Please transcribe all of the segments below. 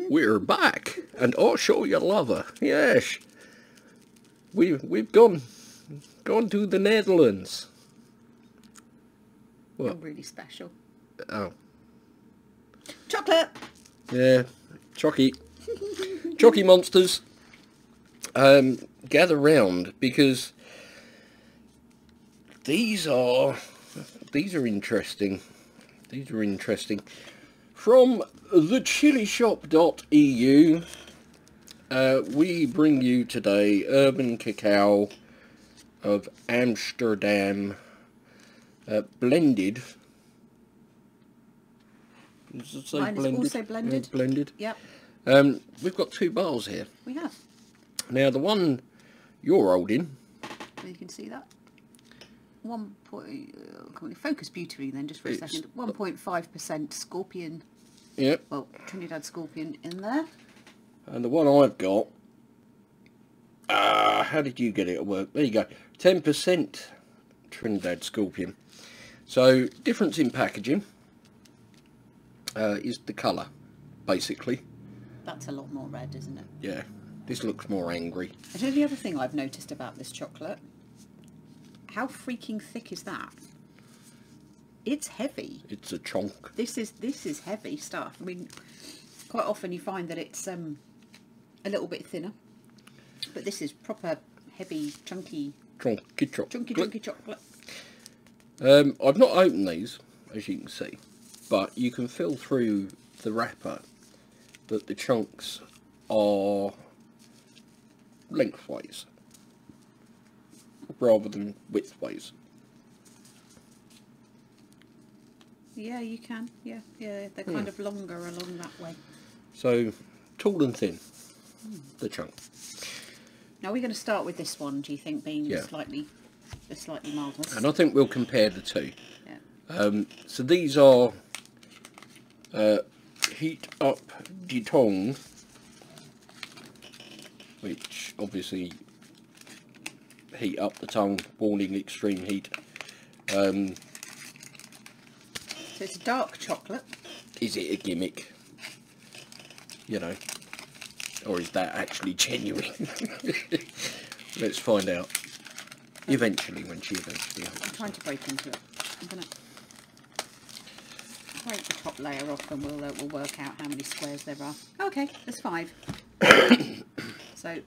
We're back, and I'll show you lover. Yes, we've gone to the Netherlands. What? You're really special. Oh, Chocolate. yeah, Chocky monsters. Gather round, because these are interesting. These are interesting. From the chillishop.eu, we bring you today Urban Cacao of Amsterdam, blended. Does it say Mine blended? is also blended. Blended. Yep. We've got two bars here. We have. Now the one you're holding, You can see that. Can we focus beautifully then, just for a second? 1.5% Scorpion. yep, Well, Trinidad Scorpion in there. and the one I've got, how did you get it to work? There you go, 10% Trinidad Scorpion. So difference in packaging is the colour, basically. That's a lot more red, isn't it? Yeah, this looks more angry. And here's the other thing I've noticed about this chocolate. How freaking thick is that? It's heavy. It's a chonk. This is heavy stuff. I mean, quite often you find that it's a little bit thinner, but this is proper heavy, chunky chocolate. I've not opened these, as you can see, but you can feel through the wrapper that the chunks are lengthways rather than widthways. Yeah, you can. Yeah, they're kind of longer along that way. So tall and thin, the chunk. Now we're going to start with this one. Do you think being Yeah. slightly marvellous? And I think we'll compare the two. Yeah. So these are heat up Ditong, which obviously heat up the tongue, warning extreme heat. So it's a dark chocolate. Is it a gimmick? You know, or is that actually genuine? Let's find out. Eventually, when she eventually opens. I'm trying to break into it. I'm going to break the top layer off, and we'll work out how many squares there are. Okay, there's 5. So,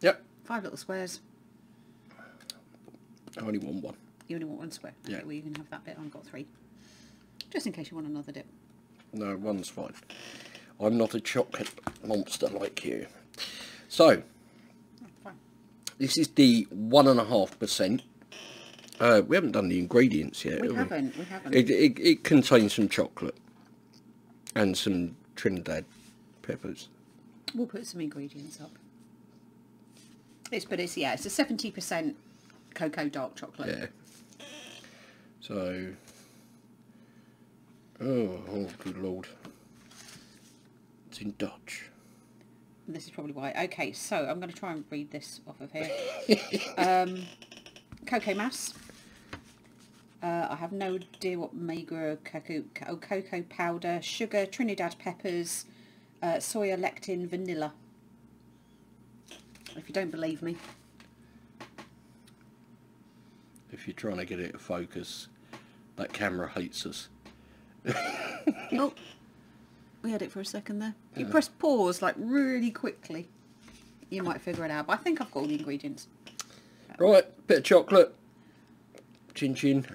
yep. 5 little squares. I only want one. You only want 1 square. Okay, Yeah. well you can have that bit. I've got 3. Just in case you want another dip. No, one's fine. I'm not a chocolate monster like you. So, Fine. this is the 1.5%. We haven't done the ingredients yet. We have haven't. We haven't. It contains some chocolate and some Trinidad peppers. We'll put some ingredients up. It's a 70% cocoa dark chocolate. Yeah. So, oh good lord, it's in Dutch. This is probably why. Okay, so I'm going to try and read this off of here. Cocoa mass. I have no idea what maigre cocoa powder, sugar, Trinidad peppers, soya lectin, vanilla. If you don't believe me. If you're trying to get it to focus, that camera hates us. Oh, we had it for a second there. You press pause like really quickly, you might figure it out. But I think I've got all the ingredients. Right, bit of chocolate. Chin chin.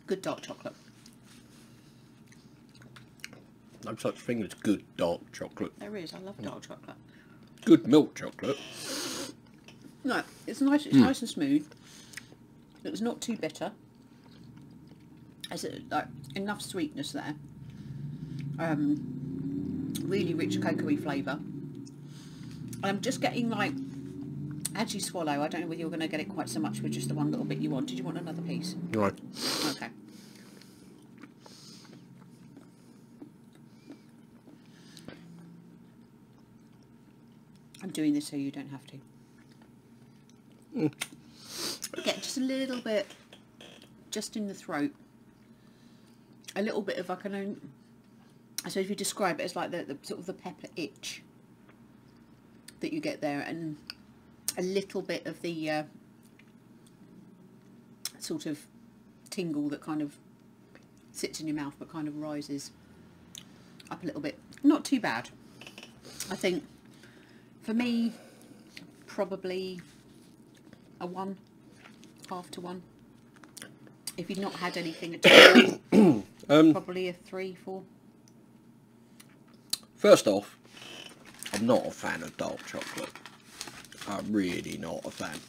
Good dark chocolate. No such thing as good dark chocolate. There is. I love dark chocolate. Good milk chocolate. No, it's nice. It's nice and smooth. It's not too bitter. There's like enough sweetness there. Really rich cocoa-y flavour. I'm just getting like as you swallow, I don't know whether you're going to get it quite so much with just the one little bit you want. Did you want another piece? Right. Okay. I'm doing this so you don't have to. Get just a little bit, just in the throat. A little bit of, I suppose if you describe it as like the sort of the pepper itch that you get there, and a little bit of the sort of tingle that kind of sits in your mouth but kind of rises up a little bit. Not too bad. I think for me, probably a 1, half to 1. If you've not had anything at all, probably a 3, 4. First off, I'm not a fan of dark chocolate. I'm really not a fan.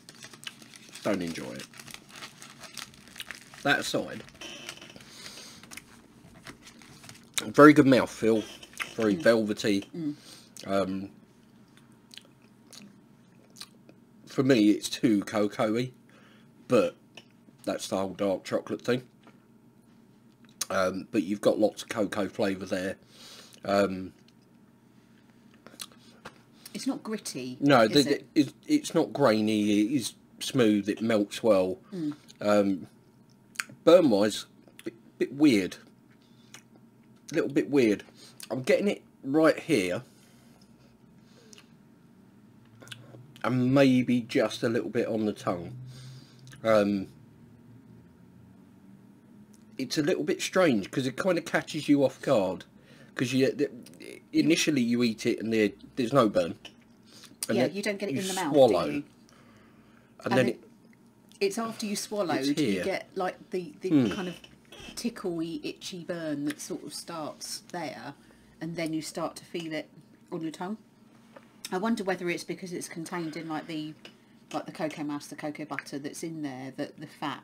Don't enjoy it. That aside, very good mouthfeel, very velvety. For me, it's too cocoa-y, but that's the whole dark chocolate thing. But you've got lots of cocoa flavour there. It's not gritty. No, is it? It's not grainy. It is smooth. It melts well. Burn-wise, bit weird. A little bit weird. I'm getting it right here. And maybe just a little bit on the tongue. It's a little bit strange because it kind of catches you off guard. Because initially you eat it and there's no burn. And yeah, you don't get it in the mouth, swallow, do you? And then it's after you swallowed, you get like the kind of tickly, itchy burn that sort of starts there, and then you start to feel it on your tongue. I wonder whether it's because it's contained in like the cocoa mass, the cocoa butter that's in there, that the fat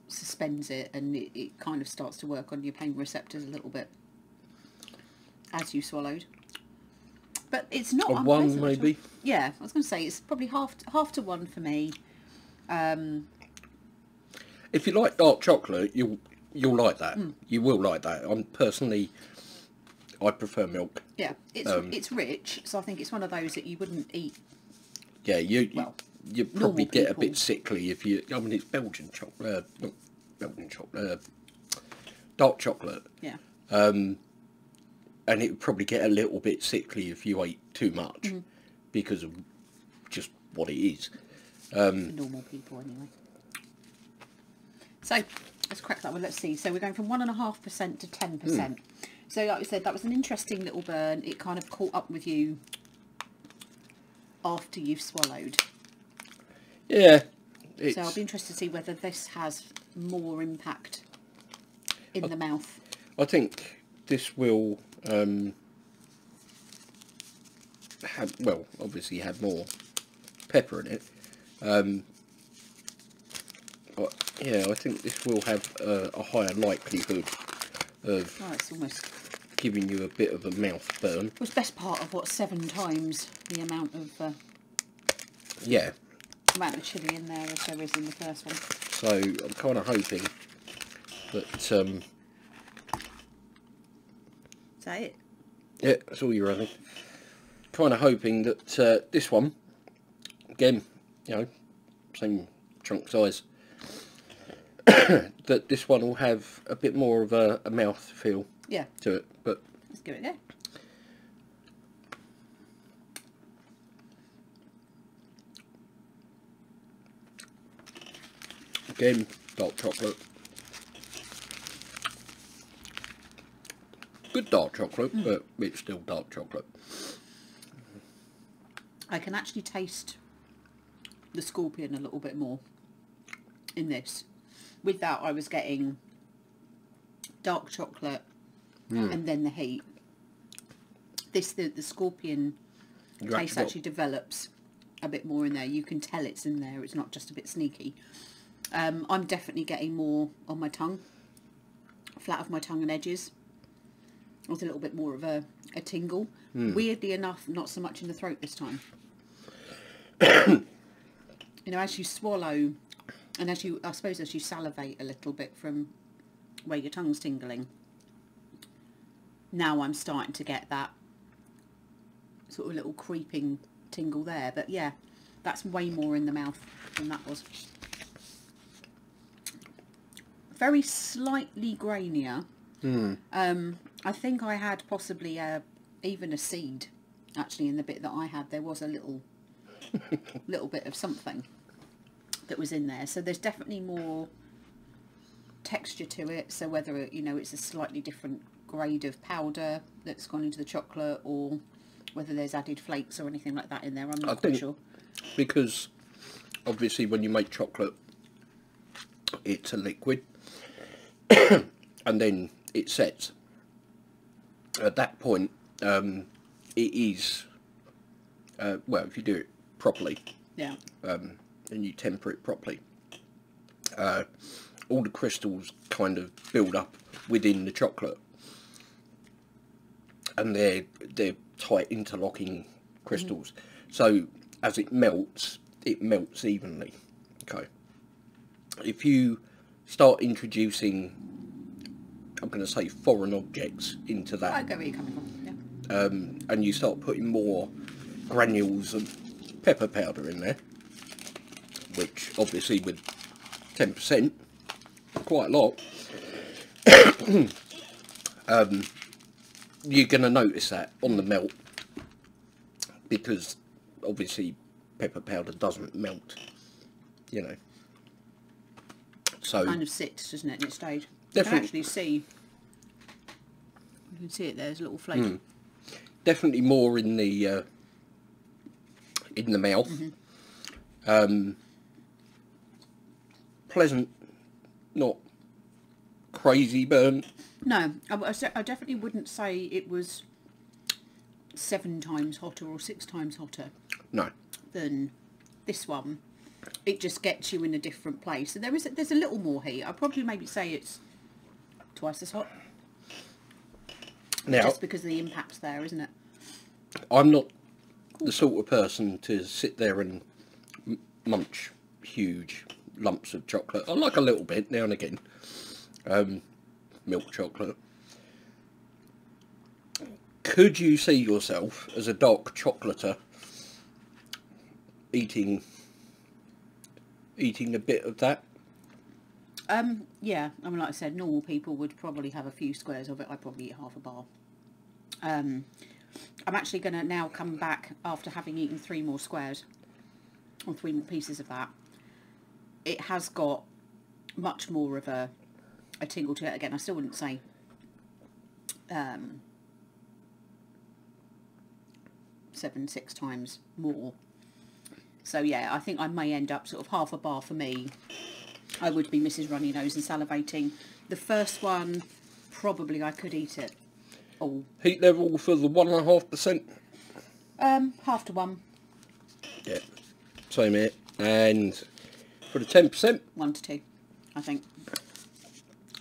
suspends it, and it kind of starts to work on your pain receptors a little bit as you swallowed. But it's not a 1 maybe. Yeah, I was going to say it's probably half to 1 for me. If you like dark chocolate, you'll like that. You will like that. I prefer milk. Yeah, it's rich, so I think it's one of those that you wouldn't eat. Yeah, you probably get a bit sickly if you. I mean, it's Belgian chocolate, not Belgian chocolate, dark chocolate. Yeah. And it would probably get a little bit sickly if you ate too much, because of just what it is. For normal people, anyway. So let's crack that one. Let's see. So we're going from 1.5% to 10%. So like we said, that was an interesting little burn. It kind of caught up with you after you've swallowed. Yeah. So I'll be interested to see whether this has more impact in the mouth. I think this will obviously have more pepper in it. But yeah, I think this will have a higher likelihood of it's almost giving you a bit of a mouth burn. It was best part of 7 times the amount of amount of chilli in there as there is in the first one. So I'm kind of hoping that Is that it? yeah, that's all you're running. Kind of hoping that this one, again, same chunk size, that this one will have a bit more of a mouth feel to it. But let's give it a go. Again, dark chocolate. Good dark chocolate, but it's still dark chocolate. I can actually taste the scorpion a little bit more in this. With that, I was getting dark chocolate and then the heat. The scorpion taste actually develops a bit more in there. You can tell it's in there. It's not just a bit sneaky. I'm definitely getting more on my tongue, flat of my tongue and edges. With a little bit more of a tingle. Weirdly enough, not so much in the throat this time. you know, as you swallow, and as you, I suppose, as you salivate a little bit from where your tongue's tingling, now I'm starting to get that sort of little creeping tingle there. But yeah, that's way more in the mouth than that was. Very slightly grainier. I think I had possibly even a seed actually in the bit that I had. There was a little bit of something that was in there. So there's definitely more texture to it. So whether, you know, it's a slightly different grade of powder that's gone into the chocolate, or whether there's added flakes or anything like that in there, I'm not quite sure. Because obviously when you make chocolate, it's a liquid and then it sets. At that point, it is, well, if you do it properly, yeah, and you temper it properly, all the crystals kind of build up within the chocolate, and they're tight interlocking crystals. So as it melts evenly. Okay. If you start introducing, I'm going to say, foreign objects into that, I get where you're coming from. Yeah. and you start putting more granules of pepper powder in there, which obviously with 10%, quite a lot, you're going to notice that on the melt, because obviously pepper powder doesn't melt, you know. So It kind of sits, doesn't it, in its stage. Definitely. You can actually see, you can see it there, there's a little flake. Definitely more in the mouth. Pleasant, not crazy burn. No, I definitely wouldn't say it was 7 times hotter or 6 times hotter. No. Than this one. It just gets you in a different place. So there's a little more heat. I'd probably maybe say it's twice as hot. Now, just because of the impact there, isn't it? I'm not the sort of person to sit there and munch huge lumps of chocolate. I like a little bit now and again. Milk chocolate. Could you see yourself as a dark chocolater eating a bit of that? Yeah, I mean, like I said, normal people would probably have a few squares of it. I'd probably eat half a bar. I'm actually going to now come back after having eaten 3 more squares, or 3 more pieces of that. It has got much more of a tingle to it. Again, I still wouldn't say 6 times more. So yeah, I think I may end up sort of half a bar for me. I would be Mrs. Runny Nose and salivating. The first one, probably I could eat it all. Heat level for the 1.5%? Half to 1. Yeah, same here. And for the 10%? 1 to 2, I think.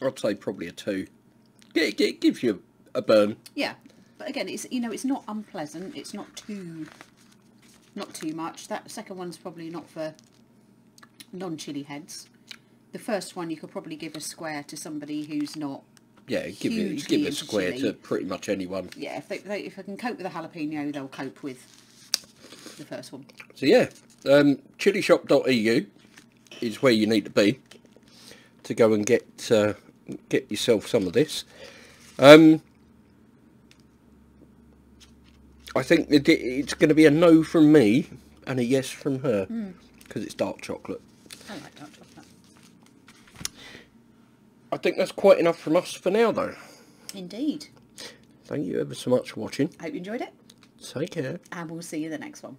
I'd say probably a 2. It gives you a burn. Yeah, but again, it's, you know, it's not unpleasant. It's not too much. That second one's probably not for non-chili heads. The first one you could probably give a square to somebody who's not. Yeah, give a square to pretty much anyone. Yeah, if they can cope with a jalapeno, they'll cope with the first one. So yeah, chillishop.eu is where you need to be to go and get yourself some of this. I think it's going to be a no from me and a yes from her, because it's dark chocolate. I like dark chocolate. I think that's quite enough from us for now, though. Indeed. Thank you ever so much for watching. Hope you enjoyed it. Take care. And we'll see you in the next one.